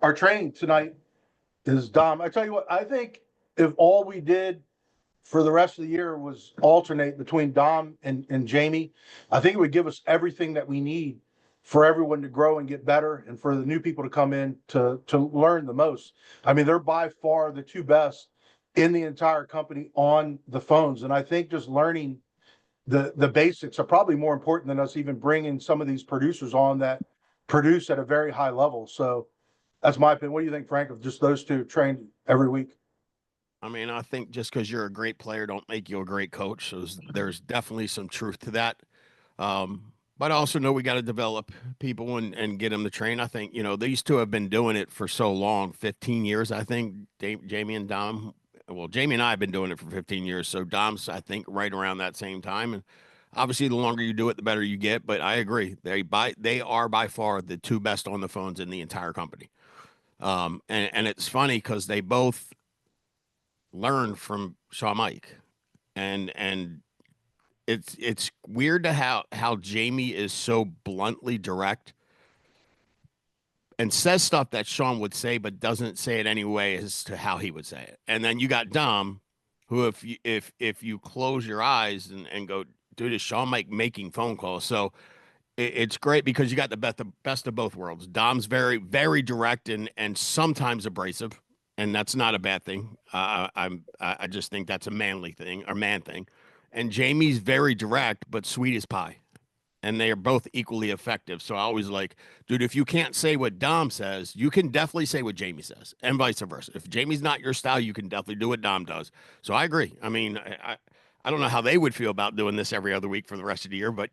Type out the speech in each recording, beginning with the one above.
our training tonight is Dom. I tell you what, I think if all we did for the rest of the year was alternate between Dom and Jamie, I think it would give us everything that we need for everyone to grow and get better and for the new people to come in to learn the most. I mean, they're by far the two best in the entire company on the phones. And I think just learning the basics are probably more important than us even bringing some of these producers on that produce at a very high level. So that's my opinion. What do you think, Frank, of just those two trained every week? I mean, I think just because you're a great player don't make you a great coach. So there's definitely some truth to that. But I also know we got to develop people and get them to train. I think, these two have been doing it for so long, 15 years, I think, Jamie and Dom. Well, Jamie and I have been doing it for 15 years. So Dom's, I think, right around that same time. And obviously, the longer you do it, the better you get. But I agree. They are by far the two best on the phones in the entire company. And it's funny because they both learned from Shawn Mike. And it's weird to how Jamie is so bluntly direct and says stuff that Shawn would say, but doesn't say it anyway as to how he would say it. And then you got Dom, who if you close your eyes and go, dude, is Shawn Mike making phone calls? So it's great because you got the best of both worlds. Dom's very, very direct and sometimes abrasive, and that's not a bad thing. I just think that's a manly thing or man thing. And Jamie's very direct, but sweet as pie. And they are both equally effective. So I always like, dude, if you can't say what Dom says, you can definitely say what Jamie says, and vice versa. If Jamie's not your style, you can definitely do what Dom does. So I agree. I mean, I don't know how they would feel about doing this every other week for the rest of the year, but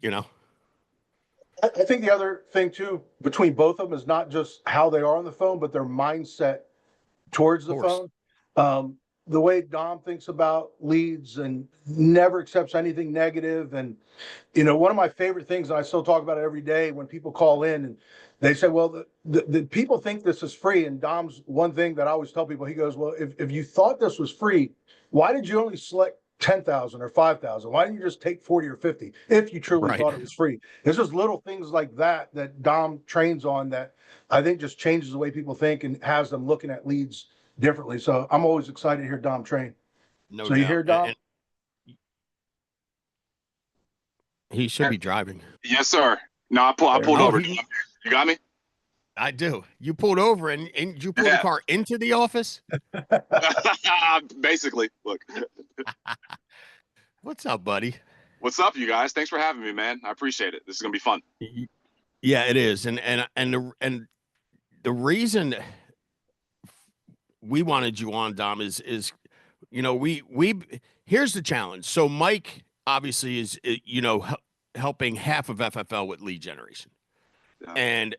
I think the other thing too between both of them is not just how they are on the phone, but their mindset towards the phone. The way Dom thinks about leads and never accepts anything negative. And, one of my favorite things, and I still talk about it every day when people call in and they say, well, the people think this is free. And Dom's one thing that I always tell people, he goes, well, if you thought this was free, why did you only select 10,000 or 5,000? Why didn't you just take 40 or 50 if you truly thought it was free? It's just little things like that Dom trains on that I think just changes the way people think and has them looking at leads differently. So I'm always excited to hear Dom train. no So doubt. you hear Dom? And he should be driving. Yes, sir. No, I pulled over. You got me? I do. You pulled over and you pulled the car into the office? Basically. Look. What's up, buddy? What's up, you guys? Thanks for having me, man. I appreciate it. This is gonna be fun. Yeah, it is. And the reason we wanted you on, Dom, is we here's the challenge. So Mike obviously is helping half of FFL with lead generation. Yeah. And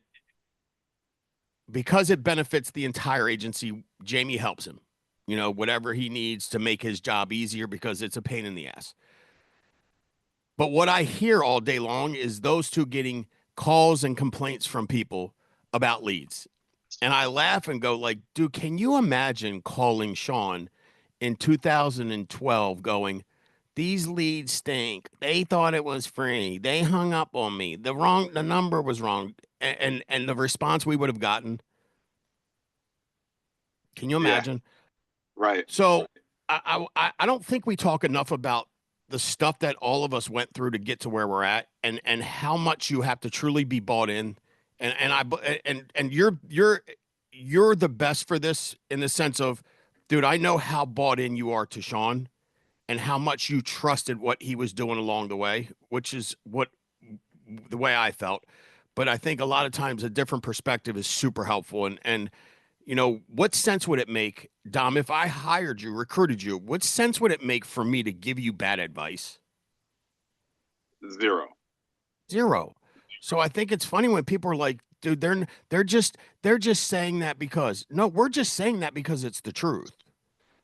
because it benefits the entire agency, Jamie helps him, whatever he needs to make his job easier because it's a pain in the ass. But what I hear all day long is those two getting calls and complaints from people about leads. And I laugh and go like, dude, can you imagine calling Shawn in 2012 going, these leads stink. They thought it was free. They hung up on me. The number was wrong. And the response we would have gotten. Can you imagine? Yeah. Right. So I don't think we talk enough about the stuff that all of us went through to get to where we're at and how much you have to truly be bought in. And you're the best for this in the sense of, dude, I know how bought in you are to Shawn and how much you trusted what he was doing along the way, which is the way I felt. But I think a lot of times a different perspective is super helpful. And what sense would it make, Dom, if I hired you, recruited you, what sense would it make for me to give you bad advice? Zero. So I think it's funny when people are like, dude, they're just saying that because, no, we're just saying that because it's the truth.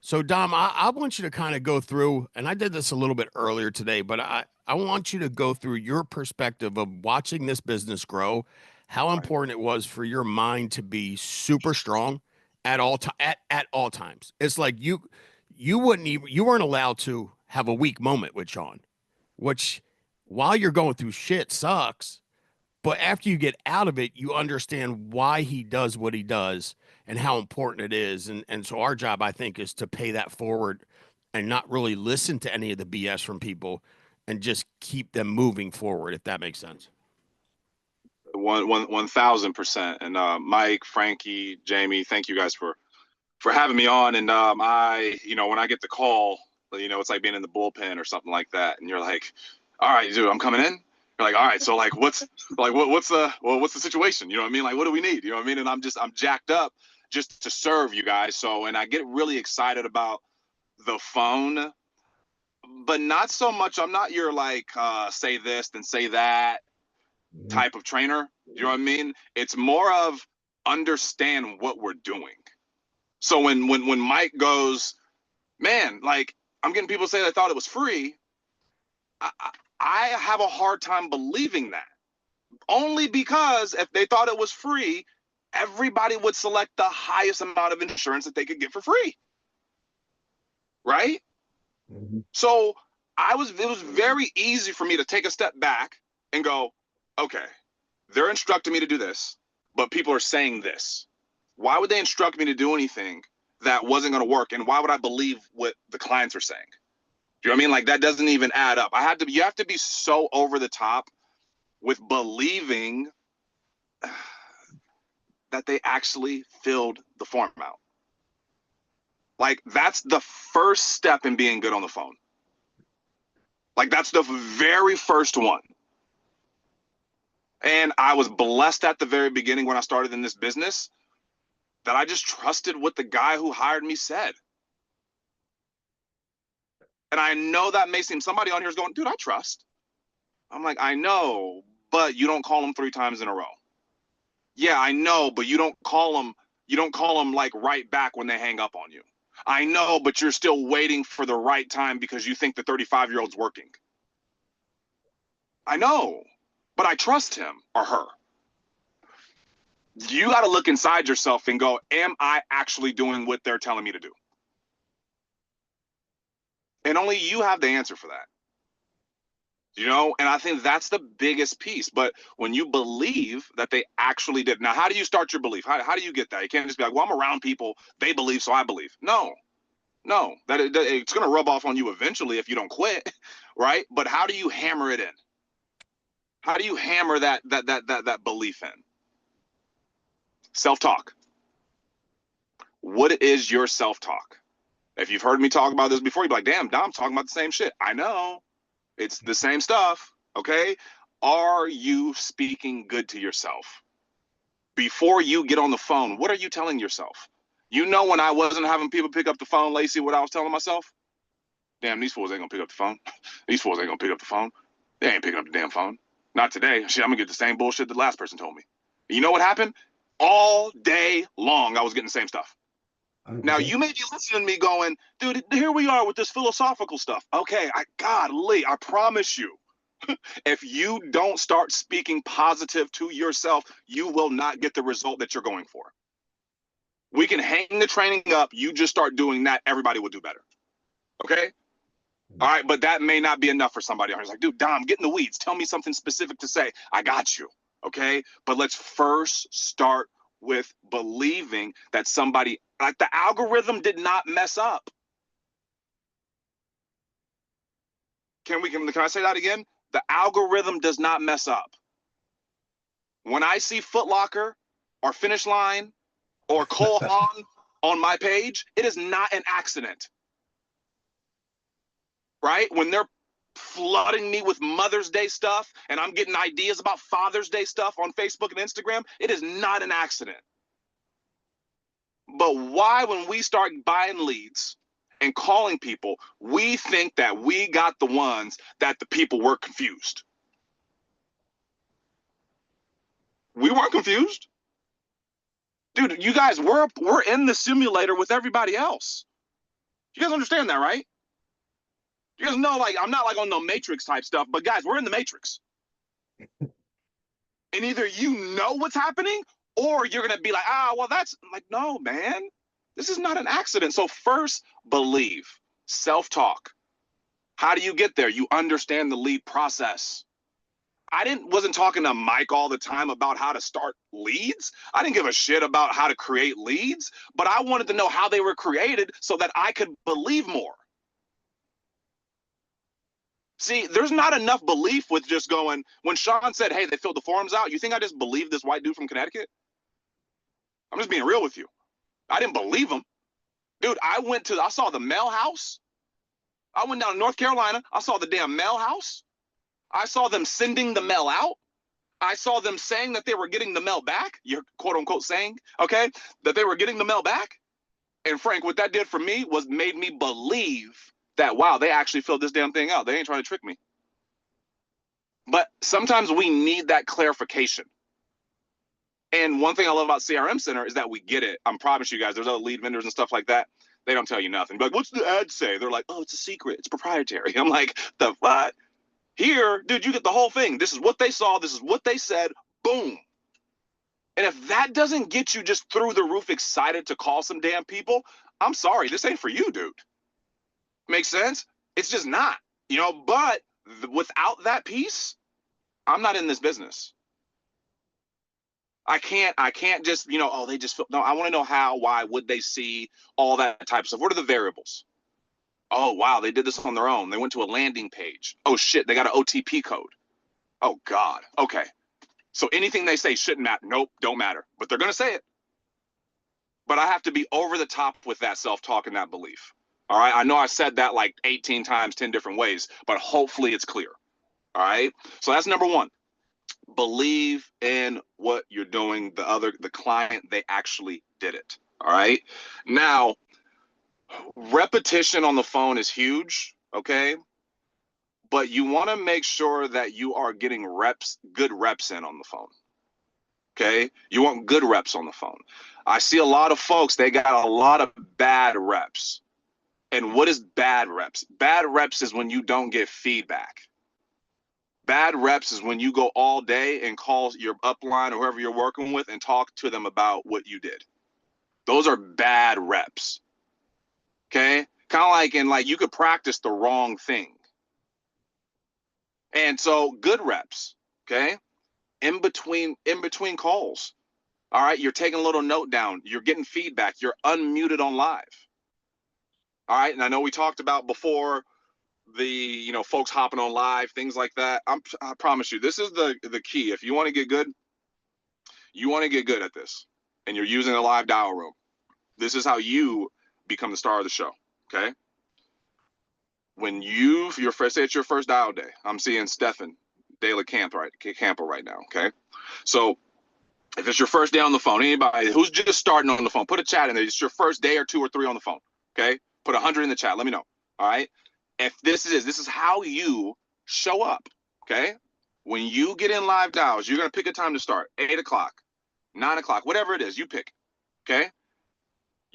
So Dom, I want you to kind of go through, and I did this a little bit earlier today, but I want you to go through your perspective of watching this business grow, how important it was for your mind to be super strong at all times. It's like you weren't allowed to have a weak moment with Shawn, which while you're going through shit sucks, But after you get out of it, you understand why he does what he does and how important it is. And so our job, I think, is to pay that forward and not really listen to any of the BS from people and just keep them moving forward, if that makes sense. 1000%. And Mike, Frankie, Jamie, thank you guys for having me on. And I, when I get the call, it's like being in the bullpen or something like that. And you're like, all right, dude, I'm coming in. You're like, all right, so like, what's the situation? You know what I mean? Like, what do we need? You know what I mean? And I'm jacked up just to serve you guys. So, and I get really excited about the phone, but not so much. I'm not your like, say this, then say that type of trainer. You know what I mean? It's more of understand what we're doing. So when Mike goes, man, like I'm getting people say they thought it was free. I have a hard time believing that. Only because if they thought it was free, everybody would select the highest amount of insurance that they could get for free. Right? Mm-hmm. So it was very easy for me to take a step back and go, okay, they're instructing me to do this, but people are saying this. Why would they instruct me to do anything that wasn't going to work? And why would I believe what the clients are saying? Do you know what I mean? Like that doesn't even add up. You have to be so over the top with believing that they actually filled the form out. Like that's the first step in being good on the phone. Like that's the very first one. And I was blessed at the very beginning when I started in this business that I just trusted what the guy who hired me said. And I know that may seem, somebody on here is going, dude, I trust. I'm like, I know, but you don't call them 3 times in a row. Yeah, I know, but you don't call them like right back when they hang up on you. I know, but you're still waiting for the right time because you think the 35-year-old's working. I know, but I trust him or her. You got to look inside yourself and go, am I actually doing what they're telling me to do? And only you have the answer for that. And I think that's the biggest piece. But when you believe that they actually did. Now, how do you start your belief? How do you get that? You can't just be like, well, I'm around people. They believe, so I believe. No, it's going to rub off on you eventually if you don't quit, right? But how do you hammer it in? How do you hammer that belief in? Self-talk. What is your self-talk? If you've heard me talk about this before, you'd be like, damn, Dom's talking about the same shit. I know. It's the same stuff, okay? Are you speaking good to yourself? Before you get on the phone, what are you telling yourself? When I wasn't having people pick up the phone, Lacey, what I was telling myself? Damn, these fools ain't gonna pick up the phone. These fools ain't gonna pick up the phone. They ain't picking up the damn phone. Not today. Shit, I'm gonna get the same bullshit the last person told me. And you know what happened? All day long, I was getting the same stuff. Now, you may be listening to me going, dude, here we are with this philosophical stuff. Okay, Lee, I promise you, if you don't start speaking positive to yourself, you will not get the result that you're going for. We can hang the training up. You just start doing that. Everybody will do better. Okay? All right, but that may not be enough for somebody who's like, dude, Dom, get in the weeds. Tell me something specific to say. I got you. Okay? But let's first start with believing that somebody, like the algorithm did not mess up. Can I say that again? The algorithm does not mess up. When I see Foot Locker or Finish Line or Cole Haan on my page, it is not an accident. Right? When they're flooding me with Mother's Day stuff and I'm getting ideas about Father's Day stuff on Facebook and Instagram, it is not an accident. But why, when we start buying leads and calling people, we think that we got the ones that the people were confused? We weren't confused. Dude, you guys, we're in the simulator with everybody else. You guys understand that, right? You guys know, like, I'm not like on the Matrix type stuff, but guys, we're in the Matrix. And either you know what's happening or you're going to be like, well, that's like, no, man, this is not an accident. So first, believe, self-talk. How do you get there? You understand the lead process. wasn't talking to Mike all the time about how to start leads. I didn't give a shit about how to create leads, but I wanted to know how they were created so that I could believe more. See, there's not enough belief with just going, when Sean said, hey, they filled the forums out, you think I just believed this white dude from Connecticut? I'm just being real with you. I didn't believe him. Dude, I saw the mail house. I went down to North Carolina. I saw the damn mail house. I saw them sending the mail out. I saw them saying that they were getting the mail back. You're quote unquote saying, okay, that they were getting the mail back. And Frank, what that did for me was made me believe that, wow, they actually filled this damn thing out. They ain't trying to trick me. But sometimes we need that clarification. And one thing I love about CRM Center is that we get it. I promise you guys, there's other lead vendors and stuff like that. They don't tell you nothing. But like, what's the ad say? They're like, oh, it's a secret. It's proprietary. I'm like, the what? Here, dude, you get the whole thing. This is what they saw. This is what they said. Boom. And if that doesn't get you just through the roof excited to call some damn people, I'm sorry. This ain't for you, dude. Makes sense? It's just not. You know, but without that piece, I'm not in this business. I can't just, you know, oh, they just feel, no, I want to know how, why, would they see, all that type of stuff. What are the variables? Oh, wow, they did this on their own. They went to a landing page. Oh, shit, they got an OTP code. Oh, God. Okay. So anything they say shouldn't matter. Nope, don't matter. But they're going to say it. But I have to be over the top with that self-talk and that belief. All right? I know I said that like 18 times, 10 different ways, but hopefully it's clear. All right? So that's number one. Believe in what you're doing. The client, they actually did it. All right. Now, repetition on the phone is huge. Okay. But you want to make sure that you are getting good reps in on the phone. Okay. You want good reps on the phone. I see a lot of folks, they got a lot of bad reps. And what is bad reps? Bad reps is when you don't get feedback. Bad reps is when you go all day and call your upline or whoever you're working with and talk to them about what you did. Those are bad reps. Okay? Kind of like you could practice the wrong thing. And so good reps, okay? In between calls. All right, you're taking a little note down, you're getting feedback, you're unmuted on live. All right, and I know we talked about before the folks hopping on live, things like that. I promise you, this is the key. If you want to get good, at this, and you're using a live dial room, this is how you become the star of the show. Okay. When say it's your first dial day, I'm seeing Stefan Daily Campo right now. Okay. So if it's your first day on the phone, anybody who's just starting on the phone, put a chat in there. It's your first day or 2 or 3 on the phone. Okay. Put 100 in the chat. Let me know. All right. If this is how you show up, okay? When you get in live dials, you're going to pick a time to start, 8 o'clock, 9 o'clock, whatever it is, you pick, okay?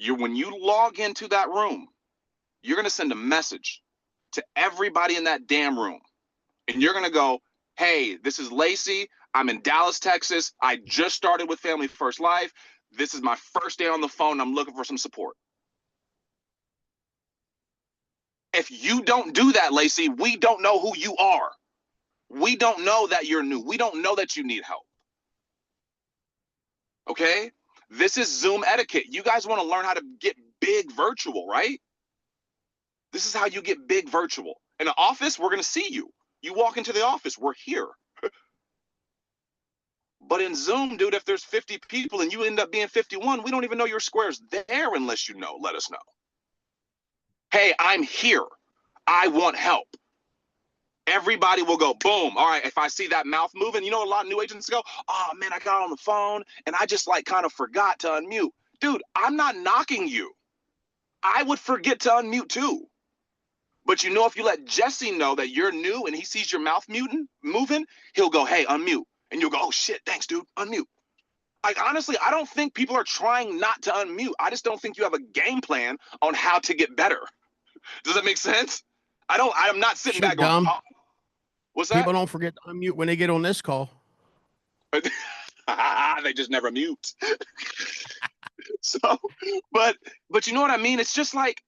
When you log into that room, you're going to send a message to everybody in that damn room. And you're going to go, hey, this is Lacey. I'm in Dallas, Texas. I just started with Family First Life. This is my first day on the phone. I'm looking for some support. If you don't do that, Lacey, we don't know who you are. We don't know that you're new. We don't know that you need help. Okay? This is Zoom etiquette. You guys want to learn how to get big virtual, right? This is how you get big virtual. In the office, we're going to see you. You walk into the office, we're here. But in Zoom, dude, if there's 50 people and you end up being 51, we don't even know your square's there unless you know. Let us know. Hey, I'm here. I want help. Everybody will go, boom. All right, if I see that mouth moving, a lot of new agents go, oh, man, I got on the phone and I just kind of forgot to unmute. Dude, I'm not knocking you. I would forget to unmute too. But if you let Jesse know that you're new and he sees your mouth moving, he'll go, hey, unmute. And you'll go, oh, shit, thanks, dude, unmute. Honestly, I don't think people are trying not to unmute. I just don't think you have a game plan on how to get better. Does that make sense? I'm not sitting back going, oh, what's that? People don't forget to unmute when they get on this call. They just never mute. So, but you know what I mean? It's just like,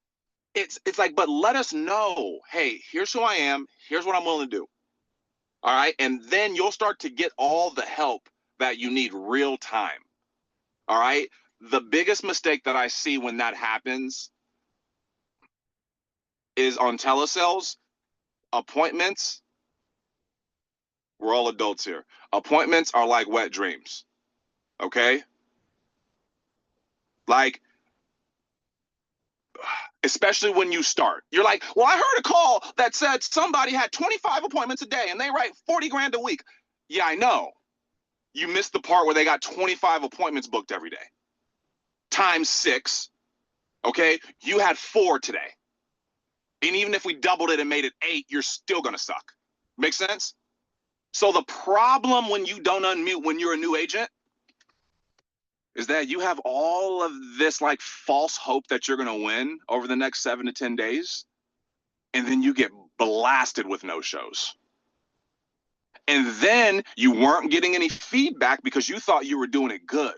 it's like, but let us know, hey, here's who I am. Here's what I'm willing to do. All right. And then you'll start to get all the help that you need real time. All right. The biggest mistake that I see when that happens is on telesales, appointments. We're all adults here. Appointments are like wet dreams. Okay. Like, especially when you start, you're like, well, I heard a call that said somebody had 25 appointments a day and they write 40 grand a week. Yeah, I know. You missed the part where they got 25 appointments booked every day. Times 6. Okay. You had 4 today. And even if we doubled it and made it 8, you're still going to suck. Make sense? So the problem when you don't unmute when you're a new agent is that you have all of this like false hope that you're going to win over the next 7 to 10 days. And then you get blasted with no-shows. And then you weren't getting any feedback because you thought you were doing it good.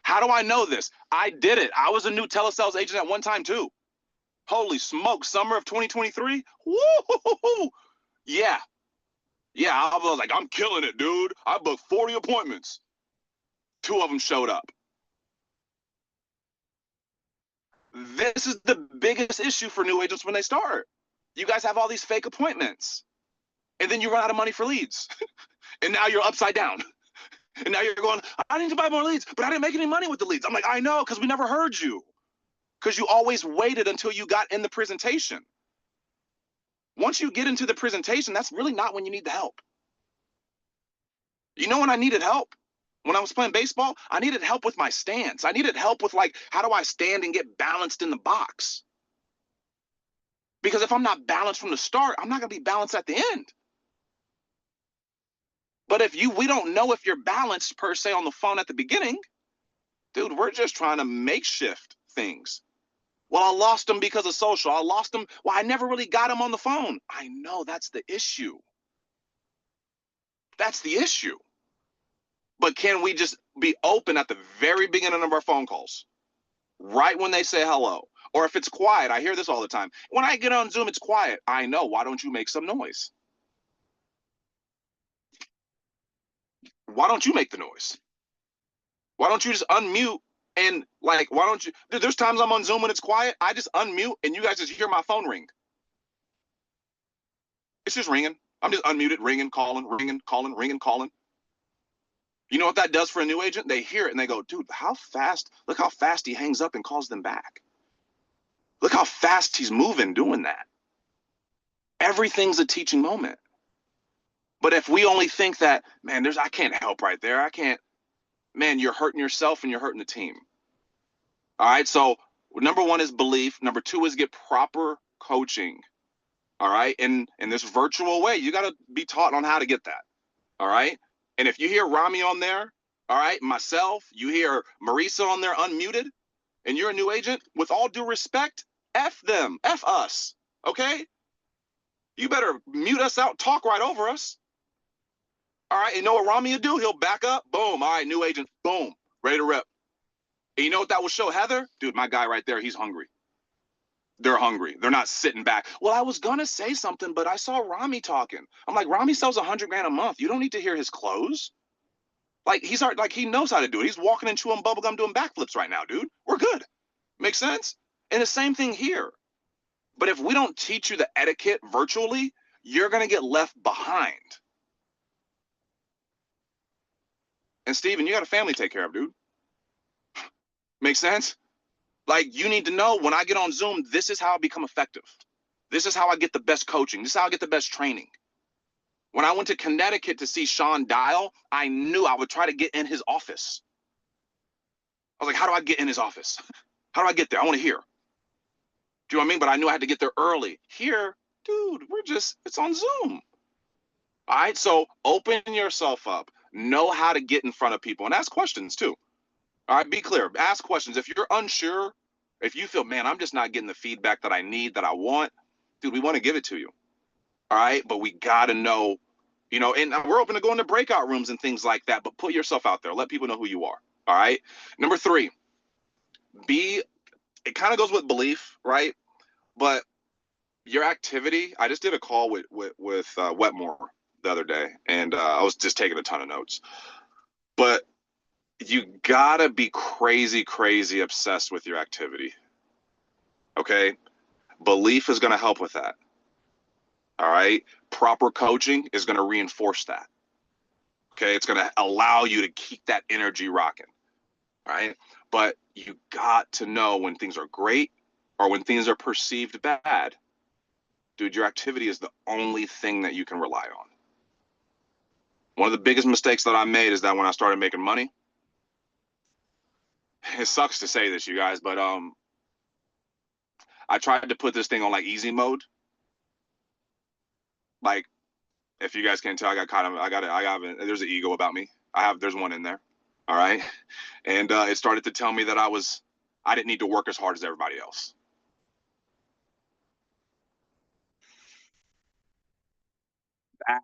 How do I know this? I did it. I was a new telesales agent at one time too. Holy smoke, summer of 2023. Woo! Yeah. Yeah, I was like, I'm killing it, dude. I booked 40 appointments. 2 of them showed up. This is the biggest issue for new agents when they start. You guys have all these fake appointments. And then you run out of money for leads. And now you're upside down. And now you're going, I need to buy more leads, but I didn't make any money with the leads. I'm like, I know, because we never heard you. Because you always waited until you got in the presentation. Once you get into the presentation, that's really not when you need the help. You know when I needed help? When I was playing baseball, I needed help with my stance. I needed help with like, how do I stand and get balanced in the box? Because if I'm not balanced from the start, I'm not going to be balanced at the end. But if we don't know if you're balanced per se on the phone at the beginning, dude, we're just trying to makeshift things. Well, I lost them because of social. I lost them. Well, I never really got them on the phone. I know that's the issue. That's the issue. But can we just be open at the very beginning of our phone calls? Right when they say hello. Or if it's quiet, I hear this all the time. When I get on Zoom, it's quiet. I know. Why don't you make some noise? Why don't you make the noise? Why don't you just unmute and like, why don't you? There's times I'm on Zoom when it's quiet. I just unmute and you guys just hear my phone ring. It's just ringing. I'm just unmuted, ringing, calling, ringing, calling, ringing, calling. You know what that does for a new agent? They hear it and they go, dude, how fast, look how fast he hangs up and calls them back. Look how fast he's moving doing that. Everything's a teaching moment. But if we only think that, man, I can't help right there. I can't, man, you're hurting yourself and you're hurting the team. All right. So number 1 is belief. Number 2 is get proper coaching. All right. In this virtual way, you got to be taught on how to get that. All right. And if you hear Rami on there, all right, myself, you hear Marisa on there unmuted, and you're a new agent, with all due respect, F them, F us. Okay. You better mute us out, talk right over us. All right. You know what Rami will do? He'll back up. Boom. All right. New agent. Boom. Ready to rip. And you know what that will show Heather? Dude, my guy right there, he's hungry. They're hungry. They're not sitting back. Well, I was going to say something, but I saw Rami talking. I'm like, Rami sells 100 grand a month. You don't need to hear his close. Like, he knows how to do it. He's walking and chewing bubblegum doing backflips right now, dude. We're good. Makes sense? And the same thing here. But if we don't teach you the etiquette virtually, you're going to get left behind. And Steven, you got a family to take care of, dude. Make sense? Like, you need to know when I get on Zoom, this is how I become effective. This is how I get the best coaching. This is how I get the best training. When I went to Connecticut to see Sean Dial, I knew I would try to get in his office. I was like, how do I get in his office? How do I get there? I want to hear. Do you know what I mean? But I knew I had to get there early. Here, dude, it's on Zoom. All right, so open yourself up. Know how to get in front of people and ask questions too. All right, be clear. Ask questions. If you're unsure, if you feel, man, I'm just not getting the feedback that I need, that I want, dude, we want to give it to you. All right, but we got to know, and we're open to go into breakout rooms and things like that, but put yourself out there. Let people know who you are. All right. Number 3, it kind of goes with belief, right? But your activity, I just did a call with Wetmore the other day, and I was just taking a ton of notes. But you gotta be crazy obsessed with your activity. Okay? Belief is gonna help with that. All right? Proper coaching is gonna reinforce that. Okay? It's gonna allow you to keep that energy rocking. All right? But you got to know when things are great or when things are perceived bad. Dude, your activity is the only thing that you can rely on. One of the biggest mistakes that I made is that when I started making money, it sucks to say this, you guys, but I tried to put this thing on like easy mode. Like, if you guys can't tell, there's an ego about me. There's one in there. All right. And it started to tell me that I didn't need to work as hard as everybody else. That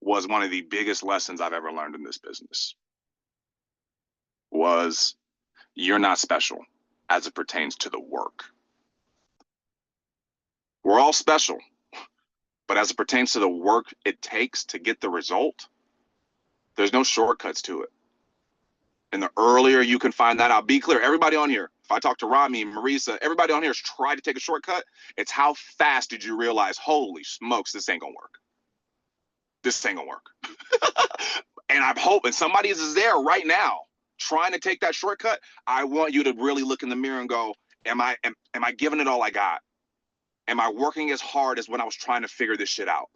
was one of the biggest lessons I've ever learned in this business. Was you're not special as it pertains to the work. We're all special, but as it pertains to the work it takes to get the result, there's no shortcuts to it. And the earlier you can find that out, be clear, everybody on here, if I talk to Rami, Marisa, everybody on here has tried to take a shortcut. It's how fast did you realize, holy smokes, this ain't gonna work. This ain't gonna work. And I'm hoping somebody is there right now trying to take that shortcut. I want you to really look in the mirror and go, am I giving it all I got? Am I working as hard as when I was trying to figure this shit out?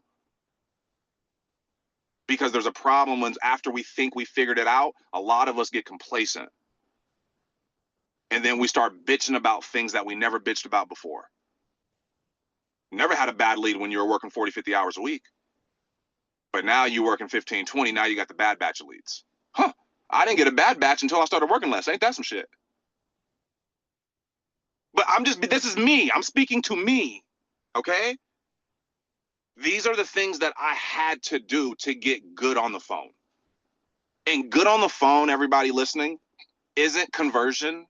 Because there's a problem when after we think we figured it out, a lot of us get complacent. And then we start bitching about things that we never bitched about before. Never had a bad lead when you were working 40, 50 hours a week. But now you're working 15, 20, now you got the bad batch of leads. Huh, I didn't get a bad batch until I started working less. Ain't that some shit? But this is me. I'm speaking to me, okay? These are the things that I had to do to get good on the phone. And good on the phone, everybody listening, isn't conversion.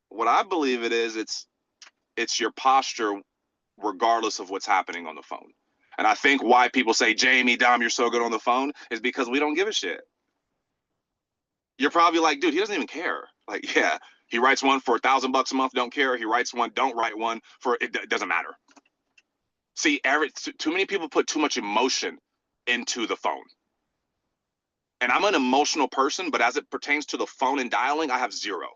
What I believe it is, it's your posture regardless of what's happening on the phone. And I think why people say, Jamie, Dom, you're so good on the phone is because we don't give a shit. You're probably like, dude, he doesn't even care. Like, yeah, he writes one for $1,000 a month, don't care. He writes one, don't write one for it doesn't matter. See, too many people put too much emotion into the phone. And I'm an emotional person, but as it pertains to the phone and dialing, I have zero.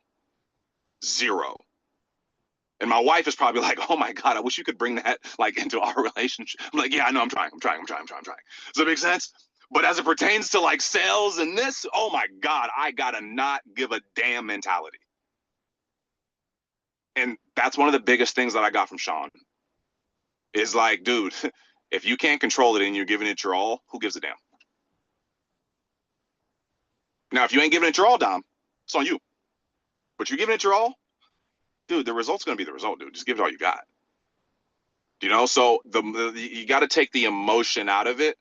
And my wife is probably like, oh my God, I wish you could bring that like into our relationship. I'm like, yeah, I know, I'm trying. Does that make sense? But as it pertains to like sales and this, oh my God, I gotta not give a damn mentality. And that's one of the biggest things that I got from Sean is like, dude, if you can't control it and you're giving it your all, who gives a damn? Now, if you ain't giving it your all, Dom, it's on you. But you're giving it your all, dude, the result's going to be the result, dude. Just give it all you got. You know, so you got to take the emotion out of it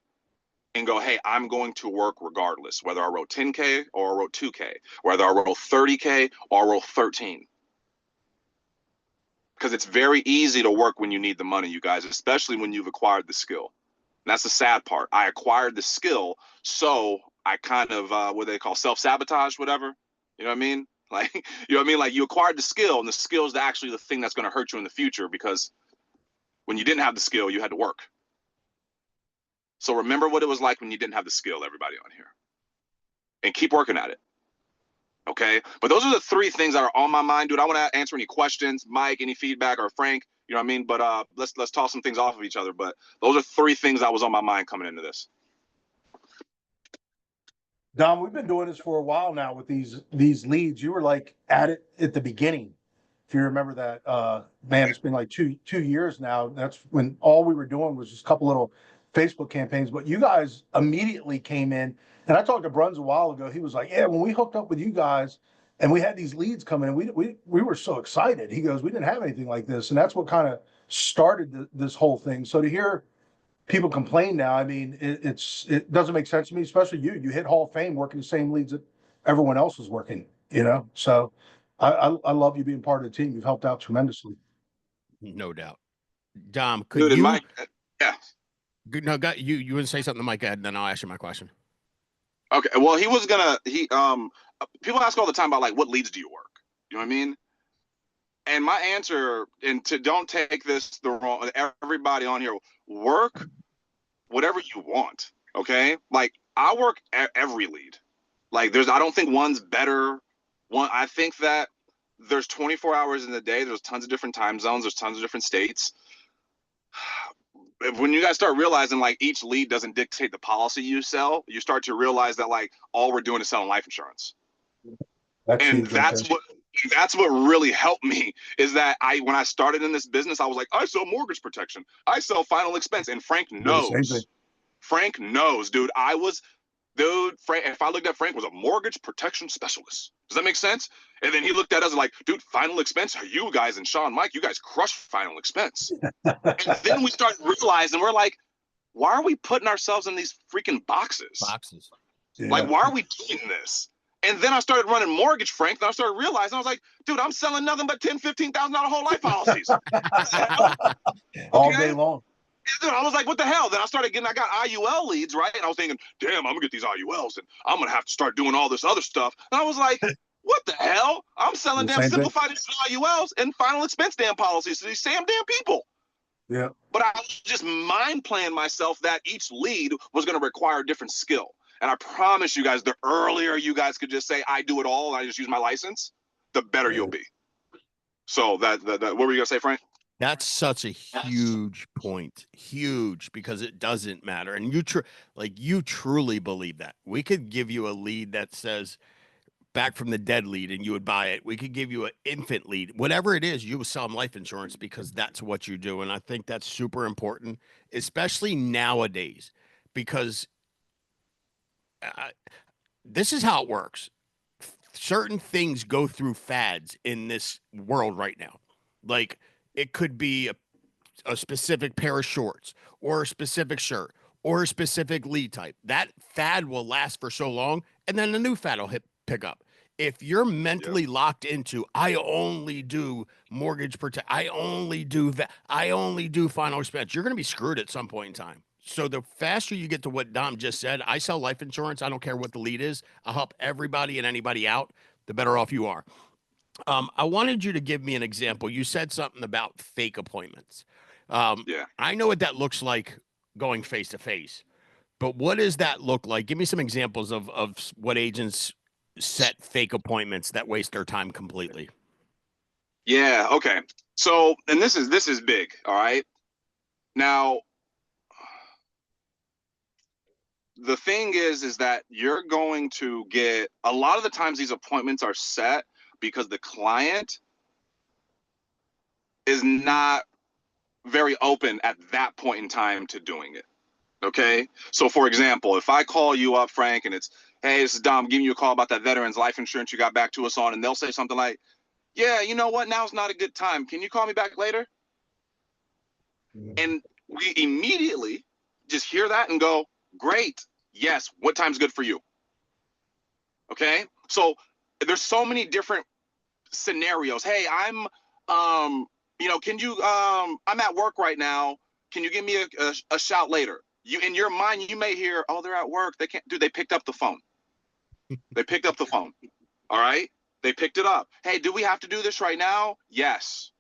and go, hey, I'm going to work regardless, whether I wrote 10K or I wrote 2K, whether I wrote 30K or I wrote 13. Because it's very easy to work when you need the money, you guys, especially when you've acquired the skill. And that's the sad part. I acquired the skill, so I kind of, what they call self-sabotage, whatever. You know what I mean? Like, you know what I mean? Like you acquired the skill, and the skill is actually the thing that's going to hurt you in the future because when you didn't have the skill, you had to work. So remember what it was like when you didn't have the skill, everybody on here. And keep working at it. Okay? But those are the three things that are on my mind, dude. I want to answer any questions, Mike, any feedback, or Frank, you know what I mean? But let's toss some things off of each other. But those are three things that was on my mind coming into this. Dom, we've been doing this for a while now with these leads. You were like at it at the beginning. If you remember that, man, it's been like two years now. That's when all we were doing was just a couple little Facebook campaigns. But you guys immediately came in, and I talked to Bruns a while ago. He was like, yeah, when we hooked up with you guys and we had these leads coming in, we were so excited. He goes, we didn't have anything like this. And that's what kind of started this whole thing. So to hear people complain now, I mean, it doesn't make sense to me, especially you hit Hall of Fame working the same leads that everyone else is working, you know? So I love you being part of the team. You've helped out tremendously. No doubt. Dom, could Dude, you? Mike, yeah. Good. No, got you. You would say something to Mike, and then I'll ask you my question. Okay. Well, people ask all the time about like, what leads do you work? You know what I mean? And my answer, and to don't take this the wrong, everybody on here, work whatever you want. Okay. Like I work every lead. Like I don't think one's better. I think that there's 24 hours in the day. There's tons of different time zones. There's tons of different states. When you guys start realizing like each lead doesn't dictate the policy you sell, you start to realize that like all we're doing is selling life insurance. And that's what really helped me is that when I started in this business, I was like, I sell mortgage protection. I sell final expense. And Frank knows. Frank knows, dude. Frank, if I looked at Frank was a mortgage protection specialist. Does that make sense? And then he looked at us like, dude, final expense, you guys and Sean, Mike, you guys crush final expense. And then we start realizing we're like, why are we putting ourselves in these freaking boxes? Yeah. Like, why are we doing this? And then I started running mortgage, Frank, and I started realizing, I was like, dude, I'm selling nothing but $10,000, $15,000 whole life policies. All day long. Dude, I was like, what the hell? Then I got IUL leads, right? And I was thinking, damn, I'm gonna get these IULs and I'm gonna have to start doing all this other stuff. And I was like, what the hell? I'm selling damn simplified IULs and final expense damn policies to these damn people. Yeah. But I was just mind playing myself that each lead was gonna require a different skill. And I promise you guys, the earlier you guys could just say, I do it all, and I just use my license, the better you'll be. So that what were you gonna say, Frank? That's such a huge point. Huge, because it doesn't matter. And you truly believe that. We could give you a lead that says back from the dead lead and you would buy it. We could give you an infant lead. Whatever it is, you would sell them life insurance because that's what you do. And I think that's super important, especially nowadays, because this is how it works. Certain things go through fads in this world right now. Like, it could be a specific pair of shorts or a specific shirt or a specific lead type. That fad will last for so long, and then a new fad will pick up. If you're mentally locked into, I only do mortgage protect, I only do that, I only do final expense, you're going to be screwed at some point in time. So the faster you get to what Dom just said, I sell life insurance. I don't care what the lead is. I'll help everybody and anybody out. The better off you are. I wanted you to give me an example. You said something about fake appointments. I know what that looks like going face to face, but what does that look like? Give me some examples of what agents set fake appointments that waste their time completely. Yeah. Okay. So, and this is big. All right. Now, the thing is that you're going to get a lot of the times these appointments are set because the client is not very open at that point in time to doing it. Okay. So for example, if I call you up, Frank, and it's, hey, this is Dom giving you a call about that veterans life insurance you got back to us on, and they'll say something like, yeah, you know what? Now's not a good time. Can you call me back later? And we immediately just hear that and go, great. Yes. What time's good for you? Okay. So there's so many different scenarios. Hey, I'm, can you, I'm at work right now. Can you give me a shout later? You, in your mind, you may hear, oh, they're at work. They can't do, they picked up the phone. They picked up the phone. All right. They picked it up. Hey, do we have to do this right now? Yes.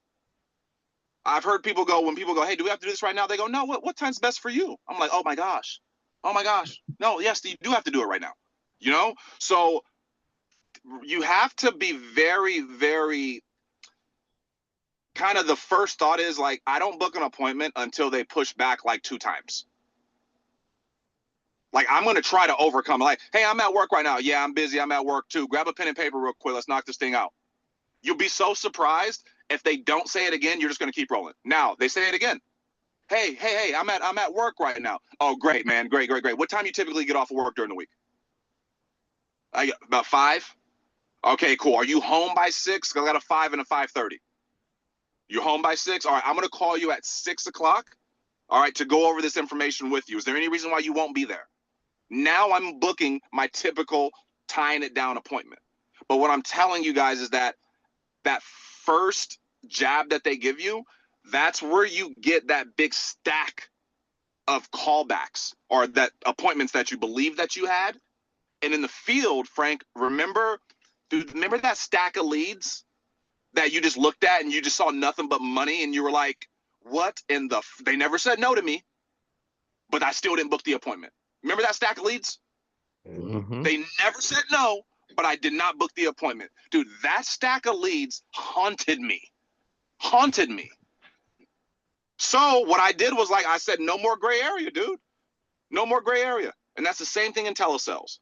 I've heard people go, when people go, hey, do we have to do this right now? They go, no, what time's best for you? I'm like, oh my gosh. Oh my gosh. No, yes, you do have to do it right now. You know? So you have to be very, very kind of, the first thought is like, I don't book an appointment until they push back like 2 times. Like, I'm going to try to overcome, like, hey, I'm at work right now. Yeah, I'm busy. I'm at work too. Grab a pen and paper real quick. Let's knock this thing out. You'll be so surprised if they don't say it again. You're just going to keep rolling. Now they say it again. Hey, I'm at work right now. Oh, great, man. Great. What time you typically get off of work during the week? About 5. Okay, cool. Are you home by 6? I got a 5 and a 5:30. You home by 6? All right. I'm going to call you at 6 o'clock. All right. To go over this information with you. Is there any reason why you won't be there? Now I'm booking my typical tying it down appointment. But what I'm telling you guys is that first jab that they give you, that's where you get that big stack of callbacks or that appointments that you believe that you had. And in the field, Frank, remember that stack of leads that you just looked at and you just saw nothing but money and you were like, what in the, they never said no to me, but I still didn't book the appointment. Remember that stack of leads? Mm-hmm. They never said no, but I did not book the appointment. Dude, that stack of leads haunted me. So what I did was, like I said, no more gray area, dude. No more gray area. And that's the same thing in telesales.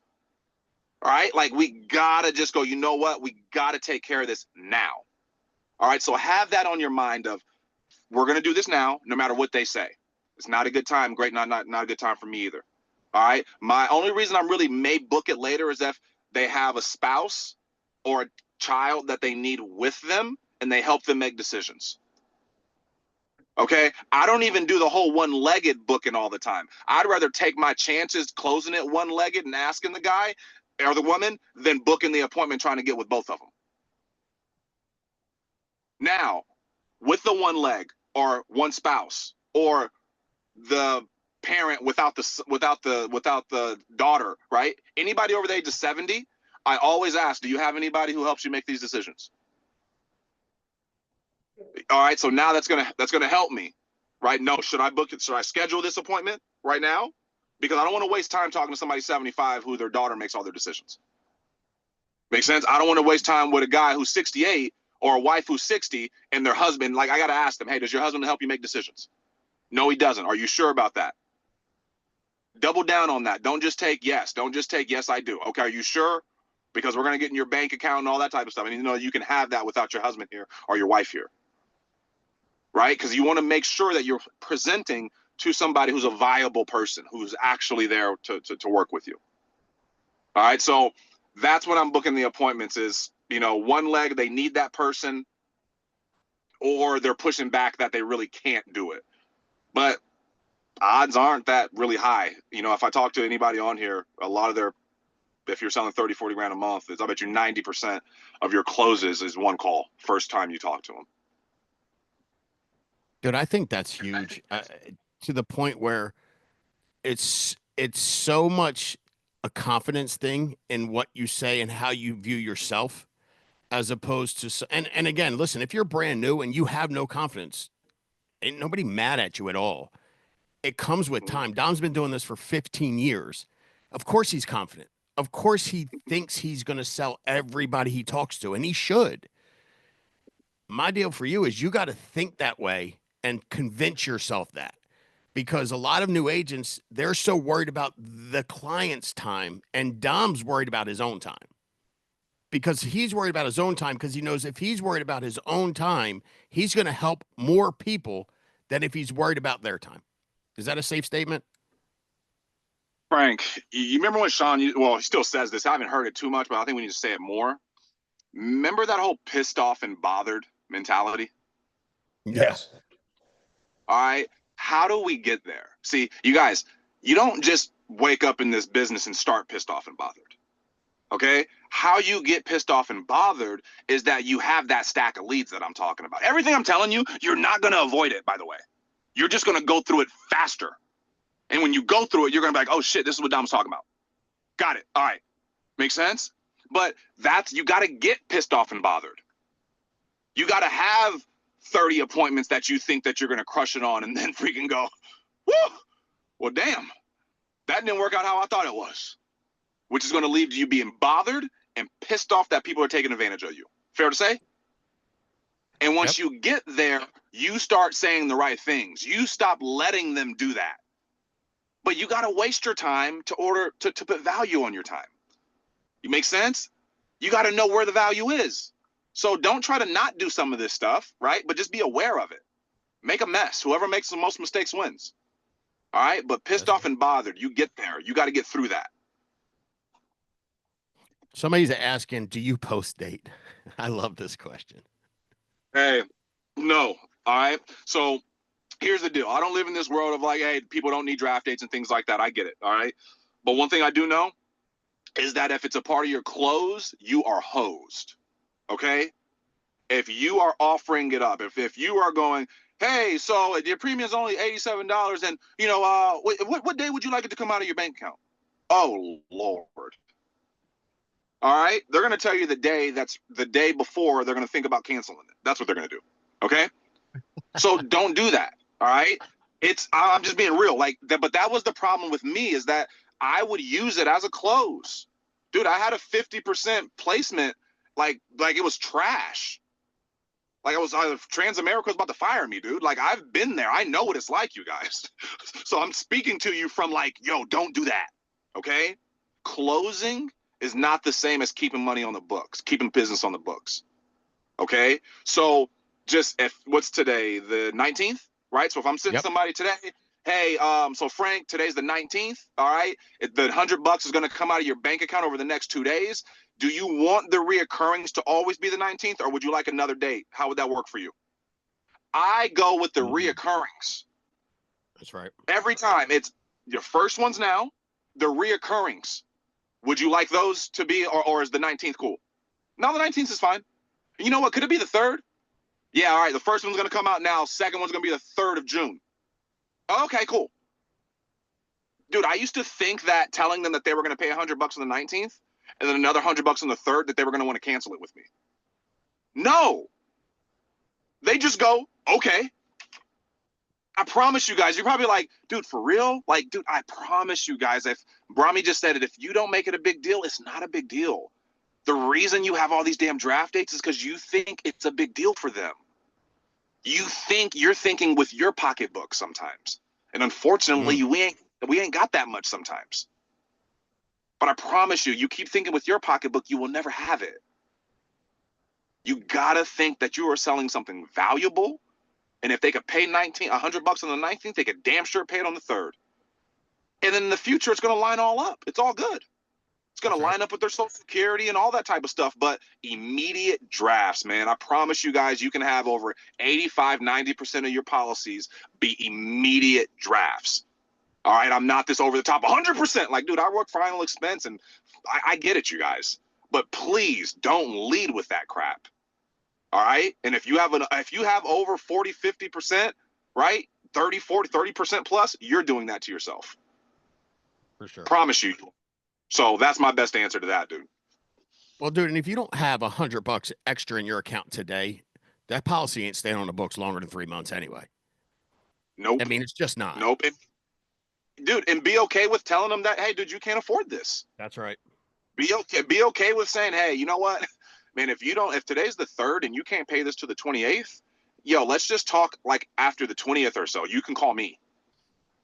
All right, like we gotta just go, you know what? We gotta take care of this now. All right, so have that on your mind of, we're gonna do this now, no matter what they say. It's not a good time, great, not a good time for me either. All right, my only reason I'm really may book it later is if they have a spouse or a child that they need with them and they help them make decisions. Okay, I don't even do the whole one-legged booking all the time. I'd rather take my chances closing it one-legged and asking the guy or the woman than booking the appointment trying to get with both of them. Now, with the one leg or one spouse or the parent without the daughter, right? Anybody over the age of 70, I always ask, do you have anybody who helps you make these decisions? All right, so now that's gonna help me, right? No, should I book it? Should I schedule this appointment right now? Because I don't want to waste time talking to somebody 75 who their daughter makes all their decisions. Make sense? I don't want to waste time with a guy who's 68 or a wife who's 60 and their husband, like, I got to ask them, hey, does your husband help you make decisions? No, he doesn't. Are you sure about that? Double down on that. Don't just take yes. Don't just take yes, I do. Okay, are you sure? Because we're going to get in your bank account and all that type of stuff. And you know, you can have that without your husband here or your wife here. Right? Because you want to make sure that you're presenting to somebody who's a viable person, who's actually there to work with you. All right, so that's when I'm booking the appointments is, you know, one leg, they need that person, or they're pushing back that they really can't do it. But odds aren't that really high. You know, if I talk to anybody on here, a lot of their, if you're selling 30, 40 grand a month, I bet you 90% of your closes is one call, first time you talk to them. Dude, I think that's huge, to the point where it's so much a confidence thing in what you say and how you view yourself, as opposed to, and again, listen, if you're brand new and you have no confidence, ain't nobody mad at you at all. It comes with time. Dom's been doing this for 15 years. Of course he's confident. Of course he thinks he's going to sell everybody he talks to, and he should. My deal for you is you got to think that way and convince yourself that. Because a lot of new agents, they're so worried about the client's time, and Dom's worried about his own time. Because he's worried about his own time, because he knows if he's worried about his own time, he's going to help more people than if he's worried about their time. Is that a safe statement? Frank, you remember when Sean, well, he still says this, I haven't heard it too much, but I think we need to say it more. Remember that whole pissed off and bothered mentality? Yes. All right. How do we get there? See, you guys, you don't just wake up in this business and start pissed off and bothered. Okay? How you get pissed off and bothered is that you have that stack of leads that I'm talking about. Everything I'm telling you, you're not going to avoid it, by the way. You're just going to go through it faster. And when you go through it, you're going to be like, oh shit, this is what Dom's talking about. Got it. All right. Makes sense? But you got to get pissed off and bothered. You got to have 30 appointments that you think that you're going to crush it on and then freaking go, whoo, well, damn, that didn't work out how I thought it was, which is going to lead to you being bothered and pissed off that people are taking advantage of you. Fair to say? And once you get there, you start saying the right things. You stop letting them do that. But you got to waste your time to put value on your time. You make sense? You got to know where the value is. So don't try to not do some of this stuff, right? But just be aware of it. Make a mess. Whoever makes the most mistakes wins. All right? But pissed off and bothered, you get there. You got to get through that. Somebody's asking, do you post date? I love this question. Hey, no. All right? So here's the deal. I don't live in this world of like, hey, people don't need draft dates and things like that. I get it. All right? But one thing I do know is that if it's a part of your close, you are hosed. Okay? If you are offering it up, if you are going, hey, so your premium's only $87, and what day would you like it to come out of your bank account? Oh Lord. All right, they're gonna tell you the day that's the day before they're gonna think about canceling it. That's what they're gonna do. Okay, so don't do that. All right, I'm just being real. Like that, but that was the problem with me, is that I would use it as a close. Dude, I had a 50% placement, like it was trash. Like Transamerica was about to fire me, dude. Like I've been there. I know what it's like, you guys. So I'm speaking to you from like, yo, don't do that. Okay? Closing is not the same as keeping money on the books, keeping business on the books. Okay? So just what's today? The 19th, right? So if I'm sending somebody today, hey, so Frank, today's the 19th. All right. The $100 is going to come out of your bank account over the next 2 days. Do you want the reoccurrings to always be the 19th, or would you like another date? How would that work for you? I go with the reoccurrings. That's right. Every time. It's your first ones now, the reoccurrings. Would you like those to be, or is the 19th cool? No, the 19th is fine. You know what? Could it be the 3rd? Yeah, all right. The first one's going to come out now. Second one's going to be the 3rd of June. Okay, cool. Dude, I used to think that telling them that they were going to pay $100 on the 19th and then another $100 on the 3rd, that they were going to want to cancel it with me. No. They just go, okay. I promise you guys, you're probably like, dude, for real? Like, dude, I promise you guys, if Brahmi just said it, if you don't make it a big deal, it's not a big deal. The reason you have all these damn draft dates is because you think it's a big deal for them. You think you're thinking with your pocketbook sometimes. And unfortunately, we ain't got that much sometimes. But I promise you, you keep thinking with your pocketbook, you will never have it. You gotta think that you are selling something valuable. And if they could pay $100 on the 19th, they could damn sure pay it on the 3rd. And then in the future, it's gonna line all up. It's all good. It's gonna line up with their Social Security and all that type of stuff. But immediate drafts, man. I promise you guys, you can have over 85, 90% of your policies be immediate drafts. All right, I'm not this over the top 100%. Like, dude, I work final expense, and I get it, you guys. But please don't lead with that crap. All right? And if you have over 40, 50%, right? 30, 40, 30% plus, you're doing that to yourself. For sure. Promise you. So that's my best answer to that, dude. Well, dude, and if you don't have $100 extra in your account today, that policy ain't staying on the books longer than 3 months anyway. Nope. I mean, it's just not. Nope. Dude, and be okay with telling them that, hey, dude, you can't afford this. That's right. Be okay with saying, hey, you know what, man, if today's the 3rd and you can't pay this to the 28th, yo, let's just talk like after the 20th or so. You can call me.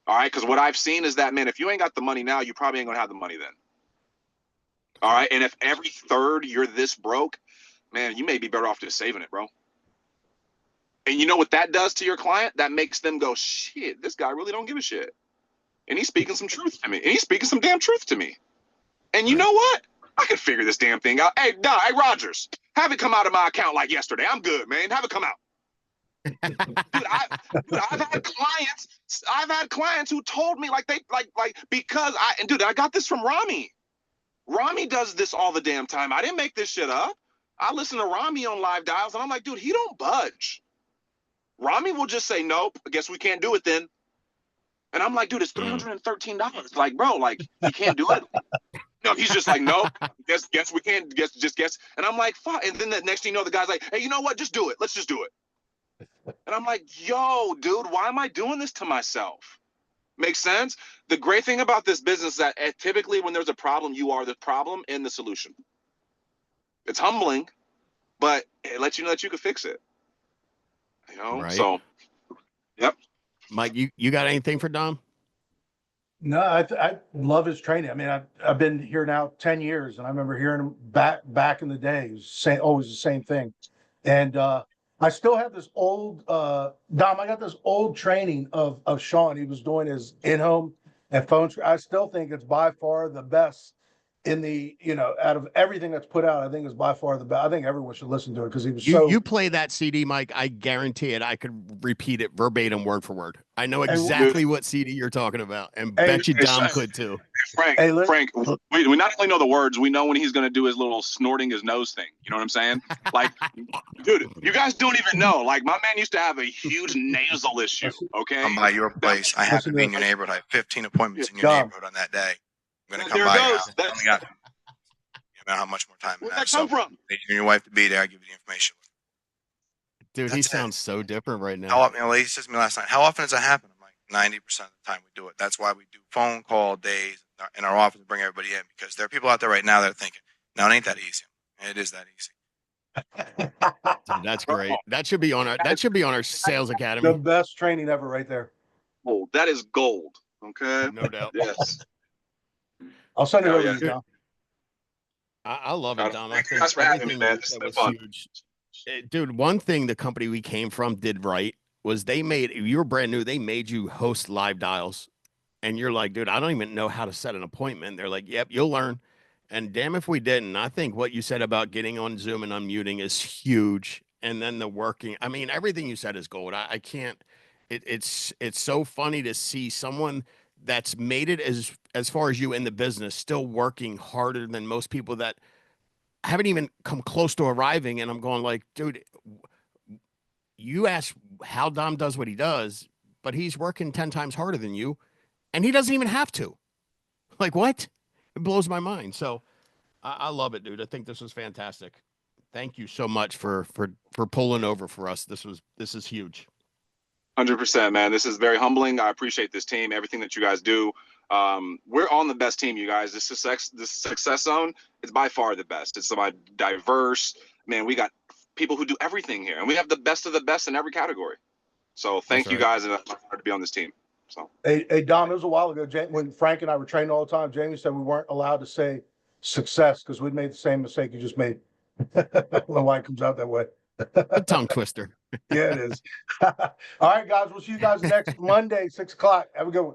All right. Because what I've seen is that, man, if you ain't got the money now, you probably ain't gonna have the money then. All right. And if every 3rd you're this broke, man, you may be better off just saving it, bro. And you know what that does to your client? That makes them go, shit, this guy really don't give a shit. And he's speaking some truth to me. And he's speaking some damn truth to me. And you know what? I can figure this damn thing out. Hey, Rodgers, have it come out of my account like yesterday. I'm good, man. Have it come out. Dude, I've had clients who told me because I got this from Rami. Rami does this all the damn time. I didn't make this shit up. I listen to Rami on live dials, and I'm like, dude, he don't budge. Rami will just say, nope, I guess we can't do it then. And I'm like, dude, it's $313. Like, bro, like, you can't do it. No, he's just like, nope, guess we can't, guess. And I'm like, fuck. And then the next thing you know, the guy's like, hey, you know what? Just do it. Let's just do it. And I'm like, yo, dude, why am I doing this to myself? Makes sense? The great thing about this business is that typically when there's a problem, you are the problem and the solution. It's humbling, but it lets you know that you can fix it. You know? Right. So, yep. Mike, you got anything for Dom? No, I love his training. I mean, I've been here now 10 years, and I remember hearing him back in the day. It was always the same thing. And I still have this old Dom. I got this old training of Sean. He was doing his in-home and phone. I still think it's by far the best in the, out of everything that's put out, I think is by far the best. I think everyone should listen to it because he was You play that CD, Mike. I guarantee it. I could repeat it verbatim, word for word. I know exactly what CD you're talking about, and bet you Dom could too. Frank, we not only know the words, we know when he's going to do his little snorting his nose thing. You know what I'm saying? Like, dude, you guys don't even know. Like, my man used to have a huge nasal issue. Okay, I'm by your place. I happen to be in your neighborhood. I have 15 appointments in your neighborhood on that day. I'm going to come by your house. I only got how much more time. Where'd that come from? You and your wife to be there. I'll give you the information. Dude, he sounds so different right now. How often, a lady said to me last night, how often does that happen? I'm like, 90% of the time we do it. That's why we do phone call days in our office to bring everybody in, because there are people out there right now that are thinking, no, it ain't that easy. It is that easy. Dude, that's great. That should be on our sales academy. The best training ever right there. Oh, that is gold. Okay. No doubt. Yes. I'll send it over to you, Tom. I love it, Dom. I think thanks for having me, man. That was huge. Dude, one thing the company we came from did right was you were brand new. They made you host live dials. And you're like, dude, I don't even know how to set an appointment. They're like, yep, you'll learn. And damn if we didn't. I think what you said about getting on Zoom and unmuting is huge. And then the working, I mean, everything you said is gold. I can't, it's so funny to see someone that's made it as far as you in the business, still working harder than most people that haven't even come close to arriving. And I'm going like, dude, you ask how Dom does what he does, but he's working 10 times harder than you. And he doesn't even have to. Like, what? It blows my mind. So I love it, dude. I think this was fantastic. Thank you so much for pulling over for us. This is huge. 100%, man. This is very humbling. I appreciate this team, everything that you guys do. We're on the best team, you guys. This success zone is by far the best. It's so diverse. Man, we got people who do everything here, and we have the best of the best in every category. So thank you guys, and I'm honored to be on this team. So hey, Dom, it was a while ago, when Frank and I were training all the time, Jamie said we weren't allowed to say success because we'd made the same mistake you just made. I don't know why it comes out that way. A tongue twister. Yeah, it is. All right, guys, we'll see you guys next Monday, 6 o'clock. Have a good one.